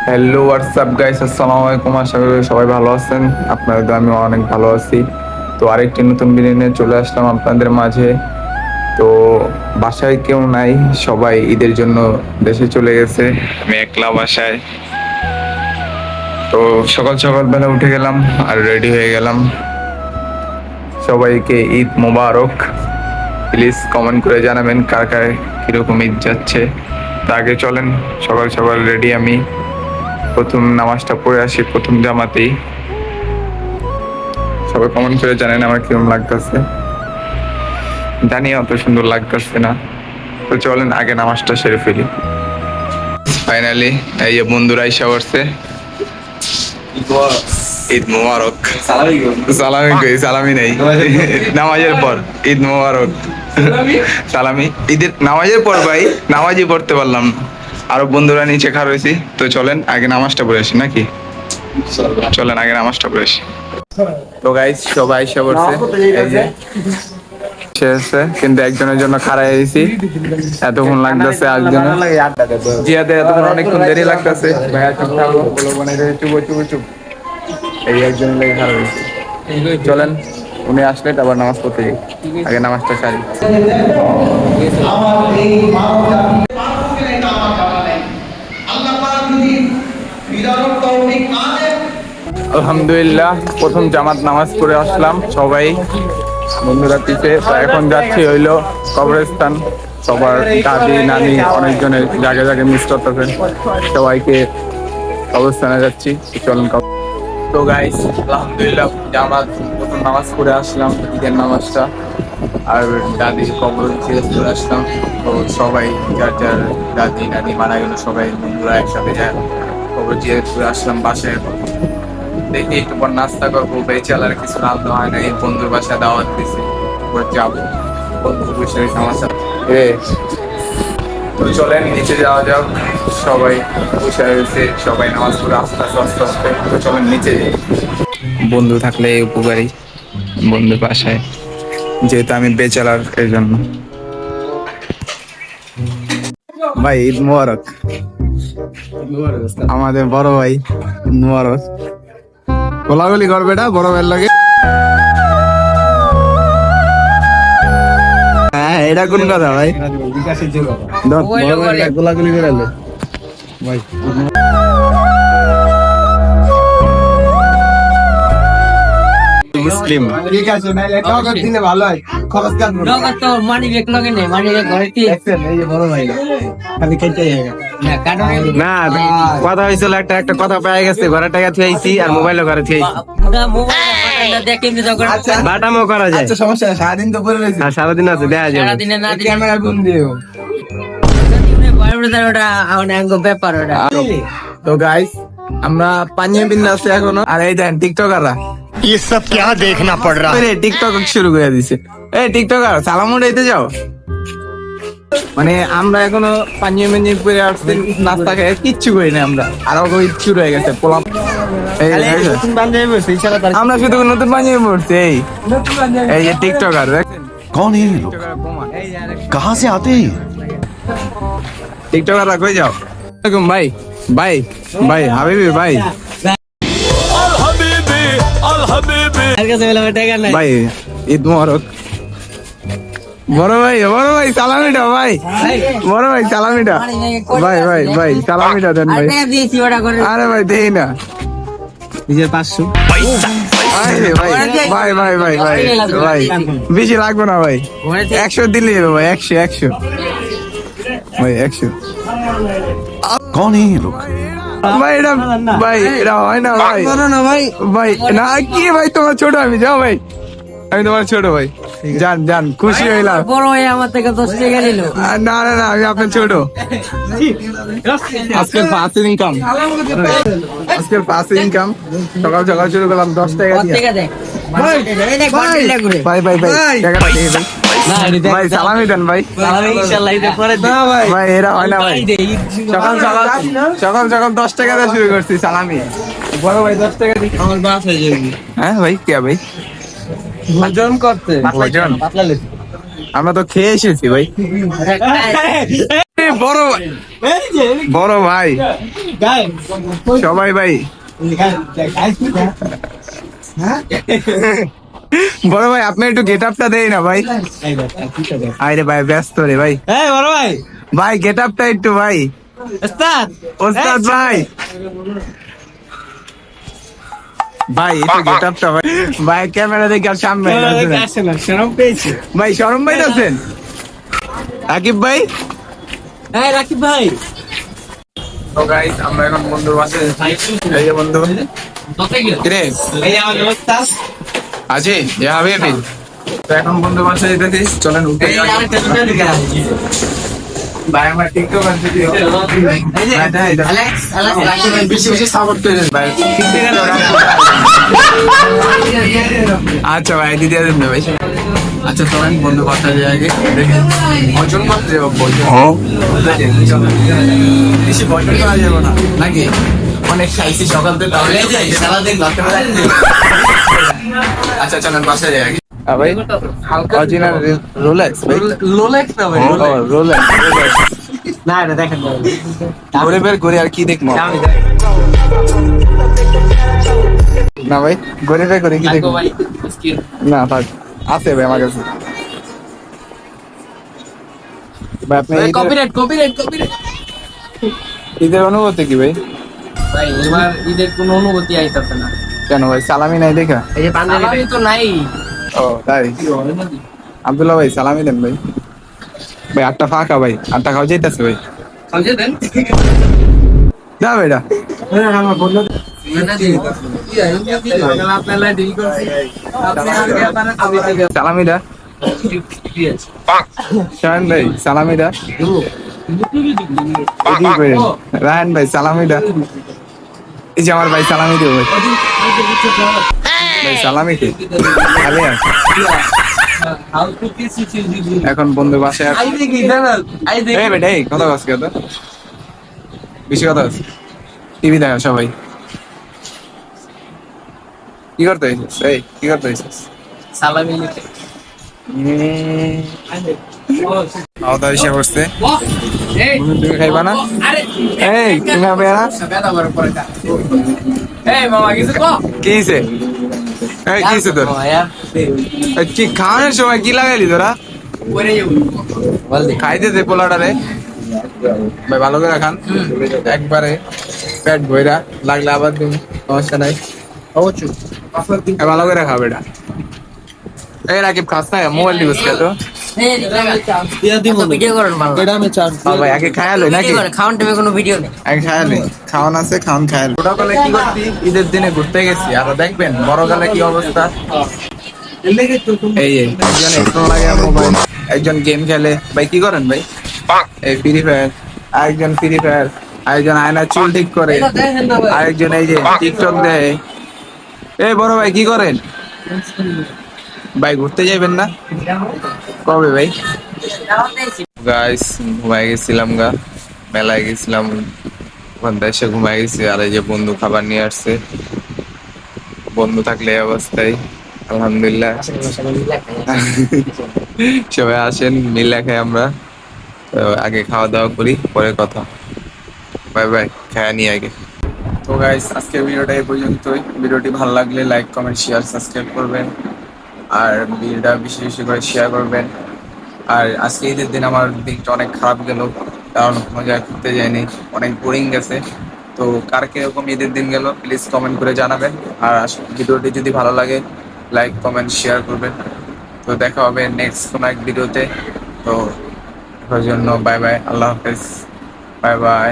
Hello WhatsApp guys, আসসালামু আলাইকুম। আশা করি সবাই ভালো আছেন। আপনাদের আমি অনেক ভালো আছি। তো আরেকটি নতুন ভিডিও নিয়ে চলে আসলাম আপনাদের মাঝে। তো বাসায় কেউ নাই, সবাই ঈদের জন্য দেশে চলে গেছে, আমি একলা বাসায়। তো সকাল সকালবেলা উঠে গেলাম আর রেডি হয়ে গেলাম। সবাইকে ঈদ মোবারক। প্লিজ কমেন্ট করে জানাবেন কার কার কীরকম ঈদ যাচ্ছে। তা আগে চলেন, সকাল সকাল রেডি আমি। প্রথম নামাজটা পড়ে আসি প্রথম জামাতেই। সবাই কমেন্ট করে জানেন আমার কিরকম লাগতেছে। জানি অত সুন্দর লাগতেছে না, তো চলেন আগে নামাজটা সেরে ফেলি। ফাইনালি এই যে বন্ধুরা এসে পড়ছে। ঈদ মোবারক। সালামি কই? সালামি নেই নামাজের পর। ঈদ মোবারক সালামি ঈদের নামাজের পর ভাই, নামাজই পড়তে পারলাম না। আরো বন্ধুরা নিচে খাড়া হয়েছি। তো চলেন আগে নামাজটা পড়ে আসি নাকি? চলেন আগে নামাজটা পড়ে আসি। তো গাইস সবাই এসে পড়ছে, এই যে শেষে কিন্তু একজনের জন্য খাড়াই হয়েছি। এতক্ষণ লাগতেছে একজনের জিয়াতে, এতক্ষণ অনেকক্ষণ দেরি লাগতেছে। ভাইয়া চুপ থাকো, বলো মানে চুপ চুপ চুপ। এই একজনের লেগে খাড়া হয়েছি। চলেন উনি আসলে তারপর নামাজ পড়তে যাই। আগে নামাজটা সারি। আলহামদুলিল্লাহ প্রথম জামাত নামাজ পড়ে আসলাম সবাই বন্ধুরা পিছে। এখন যাচ্ছি হইলো কবরস্থান। সবার দাদি নানি অনেকজনের জায়গায় জায়গায় মিস করতেছে, সবাইকে কবরস্থানে যাচ্ছি। চলেন। তো গাইস আলহামদুলিল্লাহ জামাত প্রথম নামাজ পড়ে আসলাম, ঈদের নামাজটা। আর দাদির কবর জিজ্ঞেস করে আসলাম। তো সবাই যার যার দাদি নানি মারা গেল, সবাই বন্ধুরা একসাথে যায় কবর জিজ্ঞেস করে আসলাম বাসায়। দেখি একটু পর নাস্তা করবো, বেচালার কিছু রান্না হয় না, এই বন্ধুর বাসায় দাওয়াত দিছে, যাবো। বন্ধু বসে আমার সাথে। তো চলেন নিচে যাওয়া যাক। সবাই বসে রয়েছে, সবাই নামাজ পড়ে আস্তে আস্তে আস্তে আস্তে। তো চলেন নিচে যাই। বন্ধু থাকলে উপকারী, বন্ধুর বাসায় যেহেতু আমি বেচালার এই জন্য। ভাই ঈদ মোবারক। আমাদের বড় ভাই ঈদ মোবারক। গোলাগুলি করবে না বড় ভাইয়ের লাগে। হ্যাঁ এটা কোন কথা ভাই? গোলাগুলি করে ভাই। মুসলিম ঠিক আছে, নগদ দিলে ভালো হয়। খরচ কেন? নগদ তো মানি ব্যাগ লগে নেই, মানি ব্যাগ ঘরে কি দেখছেন? এই যে বড় ভাই খালি খেতেই না। কথা হয়েছিল একটা কথা পেয়ে গেছে, ঘরে টাকা থুয়েছি আর মোবাইলও ঘরে থুয়েছি। বাটামো করা যায়, সমস্যা নেই। সারাদিন তো পরে রয়েছে, সারাদিন আছে দেখা যাবে। সারাদিনে না ক্যামেরা গুন দিও ব্যাপার ওটা। তো গাইস আমরা পাঞ্জাবি আছে এখনো। আর এই দেন টিকটকাররা ये सब क्या देखना पड़ रहा है? টিকটক শুরু করে দিছে। এই টিকটকার সালাম উঠাইতে যাও। মানে আমরা এখনো পাঞ্জাবি পরে আসছি, নাস্তা খেয়ে কিচ্ছু করি না আমরা। আরো শুরু হয়ে গেছে পোলাপ। আমরা শুধু নতুন পাঞ্জাবি পড়ছি। এই যে টিকটকার कौन है ये लोग? कहाँ से आते हैं? টিকটকাররা কই যাও? ভাই ভাই ভাই হাবিবি ভাই ভাই ঈদ মোবারক। বড় ভাই সালামিটা ভাই, বড় ভাই সালামিটা ভাই ভাই ভাই সালামিটা দেন ভাই। আরে ভাই দেই না 500 ভাই ভাই ভাই ভাই ভাই বেশি লাগবে না ভাই, 100 দিলে ভাই। 100 ভাই 100। कौन है ये लोग? ভাই এটা ভাই এটা হয় না ভাই। ভাই না কি ভাই তোমার ছোট আমি, যাও ভাই আমি তোমার ছোট ভাই। যান খুশি হইলাম। বড় ভাই আমার থেকে 10 টাকা নিল। না না না আমি আপনার ছোট। আজকের ফার্স্ট ইনকাম সকাল সকাল শুরু করলাম 10 টাকা দিয়ে। ভাই ভাই ভাই টাকাটা দিয়ে ভাই। ভাই সালামি দেন ভাই। ভাই এরা হয় না ভাই। সকাল সকাল 10 টাকা দিয়ে শুরু করছি সালামি। বড় ভাই 10 টাকা দিই আমার বাস হয়ে যাবে। হ্যাঁ ভাই কে ভাই ভোজন করতে? আমরা তো খেয়ে এসেছি ভাই। বড় বড় ভাই সবাই ভাই বড় ভাই আপনি একটু গেট আপটা দেই না ভাই। আরে ভাই ব্যস্ত রে ভাই। বড় ভাই ভাই গেট আপটা একটু ভাই। ওস্তাদ ওস্তাদ ভাই ভাই একটু গেট আপটা ভাই। ভাই ক্যামেরা দেখে আর সামনে আসে না শরম পেয়েছি। ভাই শরম ভাই আছেন আকিব ভাই। হ্যাঁ রাকিব ভাই তো গাইস আমরা এখন বন্ধুর বাসে এই যে বন্ধু কিরে এই আমার ওস্তাদ আছে ইয়া হাবিবি। তো এখন বন্ধু বাসে যেতেছি চলেন উঠে এই যাই। আরেকটা দুটো দিকে ভাই আমার টিকটক আছে দিও অ্যালেক্স রাকিব ভাই বেশি বেশি সাপোর্ট করেন ভাই। আচ্ছা ভাই দিদি দেন ভাই। আচ্ছা চলেন বন্ধু বাসায় যাই আগে দেখি ভজন করতে যাবো বেশি ভজন করা যাবো না নাকি অনেক খাইছি সকাল থেকে তাহলে সারাদিন রাতে আচ্ছা চলেন বাসায় যাই আগে। ভাই হালকা অরিজিনাল রোলেক্স ভাই লোলেক্স না ভাই রোলেক্স না এটা দেখেন ঘুরে বের ঘুরে আর কি দেখবো না ভাই ঘুরে বের করে কি দেখবো ভাই স্কিন না থাক আছে ভাই আমার কাছে ভাই আপনি কপিরাইট ঈদের অনুভূতি কি ভাই? ভাই এবার ঈদের কোনো অনুভূতি আইতাছে না। কেন ভাই সালামি নাই দেখা? এই যে পাঞ্জাবি তো নাই। ও তাই আব্দুল্লাহ ভাই সালামি দেন ভাই। ভাই আটটা ফাঁকা ভাই আটটা খাওয়া যাইতেছে ভাই সমঝে দেন যা ভাইটা আমার বললো আপনারা ডিল করছি আপনি আগে আপনারা আমি সালামিটা শাহান ভাই সালামিটা কি করে রায়হান ভাই সালামিটা এই যে আমার ভাই সালামি দেবো ভাই ভাই সালামি কি খালি আছে এখন বন্ধু বাসায় আই দেখি জানাল আই দেখি এই বেটা এই কথা বলছি কথা বেশি কথা আছে টিভি দেখা সবাই কি করতে হইছিস এই কি করতে হইছিস সালামি নিতে খাওয়া দাওয়া এসে বসছে এই তুমি খাইবা না আরে এই তুমি খাবে না বেদা বড় পড়ে কা এই মামা কিছু কো কি হইছে এই কি হইছে তোর এই কি খাওয়ানোর সময় কি লাগাইলি তোরা পরে যাবো বল খাইতে দে পোলাটা রে ভাই ভালো করে খান একবারে পেট ভইরা লাগলে আবার দিন সমস্যা নাই অবশ্যই ভালো করে খাবে এটা এই রাকিব খাস না মোবাইল দিবস কে তো ভিডিও করেন ভালো ভাই আগে খায়ালো নাকি খাওয়ান টাইমে কোনো ভিডিও নেই আগে খায়ালি খাওয়ান আছে খাওয়ান খায়াল ছোটকালে কি করছি ঈদের দিনে ঘুরতে গেছি আর দেখবেন বড়কালে কি অবস্থা এই একজন হেডফোন লাগে মোবাইল একজন গেম খেলে ভাই কি করেন ভাই এই ফ্রি ফায়ার আরেকজন ফ্রি ফায়ার আরেকজন আয়না চুল ঠিক করে আরেকজন এই যে টিকটক দেয় এই বড় ভাই কি করেন ভাই ঘুরতে যাবেন না কবে ভাই গাইস ঘুমাই গেছিলাম গা মেলায় গেছিলাম ওখান থেকে এসে ঘুমাই গেছি আর এই যে বন্ধু খাবার নিয়ে আসছে বন্ধু থাকলে এই অবস্থায় আলহামদুলিল্লাহ সবাই আসেন মিলে খাই আমরা তো আগে খাওয়া দাওয়া করি পরে কথা বাই বাই খায়া নিয়ে আগে তো গাইস আজকের ভিডিওটা এই পর্যন্তই ভিডিওটি ভালো লাগলে লাইক কমেন্ট শেয়ার সাবস্ক্রাইব করবেন আর ভিডিওটা বেশি বেশি করে শেয়ার করবেন আর আজকে ঈদের দিন আমার দিনটা অনেক খারাপ গেল কারণ কোনো জায়গায় ঘুরতে যায়নি অনেক বোরিং গেছে তো কার কিরকম ঈদের দিন গেল প্লিজ কমেন্ট করে জানাবেন আর ভিডিওটি যদি ভালো লাগে লাইক কমেন্ট শেয়ার করবেন তো দেখা হবে নেক্সট কোনো এক ভিডিওতে তো এর জন্য বাই বাই আল্লাহ হাফেজ বাই বাই